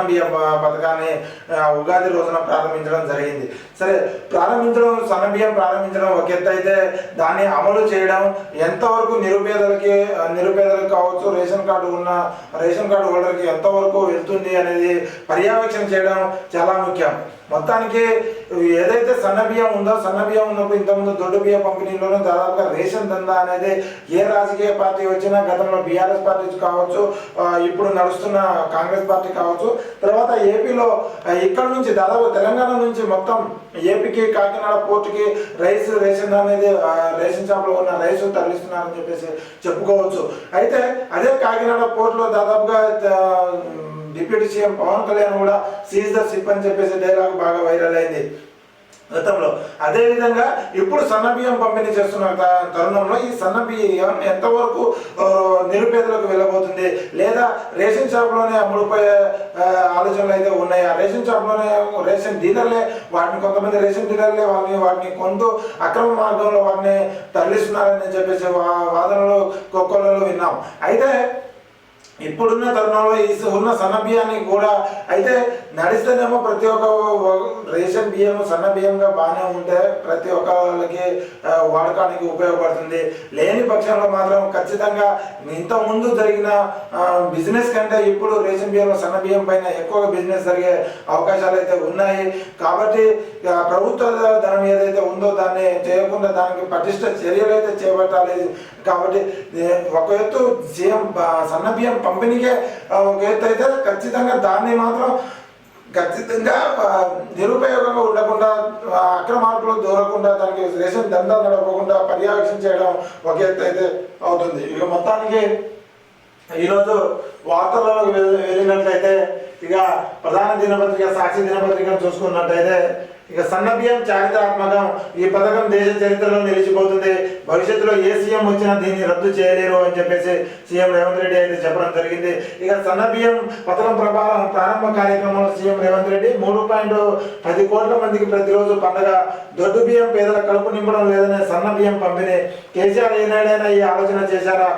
బియ్యం పథకాన్ని ఉగాది రోజున ప్రారంభించడం జరిగింది. సరే, సన్న బియ్యం ప్రారంభించడం ఒక ఎత్తు అయితే దాన్ని అమలు చేయడం ఎంతవరకు నిరుపేదలకు కావచ్చు, రేషన్ కార్డు హోల్డర్కి ఎంతవరకు వెళ్తుంది అనేది పర్యవేక్షణ చేయడం చాలా ముఖ్యం. మొత్తానికి ఏదైతే సన్న బియ్యం ఉందో, సన్న బియ్యం ఉన్నప్పుడు ఇంతకుముందు దొడ్డు బియ్యం పంపిణీలోనే దాదాపుగా రేషన్ దందా అనేది ఏ రాజకీయ పార్టీ వచ్చినా, గతంలో బీఆర్ఎస్ పార్టీ కావచ్చు, ఇప్పుడు నడుస్తున్న కాంగ్రెస్ పార్టీ కావచ్చు, తర్వాత ఏపీలో ఇక్కడ నుంచి దాదాపు తెలంగాణ నుంచి మొత్తం ఏపీకి కాకినాడ పోర్టుకి రేషన్ అనేది రేషన్ షాప్లో ఉన్న రైస్ తరలిస్తున్నారని చెప్పేసి చెప్పుకోవచ్చు. అయితే అదే కాకినాడ పోర్టులో దాదాపుగా డిప్యూటీ సీఎం పవన్ కళ్యాణ్ కూడా సీజ్ ద షిప్ అని చెప్పేసి డైలాగ్ బాగా వైరల్ అయింది గతంలో. అదేవిధంగా ఇప్పుడు సన్న బియ్యం పంపిణీ చేస్తున్న తరుణంలో ఈ సన్న బియ్యం ఎంతవరకు నిరుపేదలకు వెళ్ళబోతుంది, లేదా రేషన్ షాప్లోనే అమ్ముడుపోయే ఆలోచనలు అయితే ఉన్నాయి. ఆ రేషన్ షాప్లోనే రేషన్ డీలర్లే కొంతమంది రేషన్ డీలర్లే వాటిని కొంటూ అక్రమ మార్గంలో వాటిని తరలిస్తున్నారని చెప్పేసి వాదనలు కొక్కలలో విన్నాం. అయితే ఇప్పుడున్న తరుణంలో ఉన్న సన్న బియ్యాన్ని కూడా అయితే నడిస్తేనేమో ప్రతి ఒక్క రేషన్ బియ్యం సన్న బియ్యంగా బాగానే ఉంటే ప్రతి ఒక్కరికి వాడకానికి ఉపయోగపడుతుంది. లేని పక్షంలో మాత్రం ఖచ్చితంగా ఇంతకుముందు జరిగిన బిజినెస్ కంటే ఇప్పుడు రేషన్ బియ్యం సన్న బియ్యం పైన ఎక్కువగా బిజినెస్ జరిగే అవకాశాలు అయితే ఉన్నాయి. కాబట్టి ప్రభుత్వ ధనం ఏదైతే ఉందో దాన్ని చేయకుండా దానికి పటిష్ట చర్యలు అయితే చేపట్టాలి. కాబట్టి ఒక ఎత్తు సీఎం సన్న బియ్యం పంపిణీకే ఒక ఎత్తు అయితే ఖచ్చితంగా దాన్ని మాత్రం ఖచ్చితంగా నిరుపయోగంగా ఉండకుండా, అక్రమార్కులు దూరకుండా, దానికి రేషన్ దందా నడపకుండా పర్యవేక్షణ చేయడం ఒక ఎత్తు అయితే అవుతుంది. ఇక మొత్తానికి ఈరోజు వార్తల్లోకి వెళ్ళినట్లయితే ఇక ప్రధాన దినపత్రిక సాక్షి దినపత్రికను చూసుకున్నట్టయితే ఇక సన్న బియ్యం చారిత్రాత్మకం, ఈ పథకం దేశ చరిత్రలో నిలిచిపోతుంది, భవిష్యత్తులో ఏ సీఎం వచ్చినా దీన్ని రద్దు చేయలేరు అని చెప్పేసి సీఎం రేవంత్ రెడ్డి అయితే చెప్పడం జరిగింది. ఇక సన్న బియ్యం పథకం ప్రారంభ కార్యక్రమంలో సీఎం రేవంత్ రెడ్డి 3.10 కోట్ల మందికి ప్రతిరోజు పండగ, దొడ్డు బియ్యం పేదల కడుపు నింపడం లేదనే సన్న బియ్యం పంపిణీ, కేసీఆర్ ఏనాడైనా ఈ ఆలోచన చేశారా?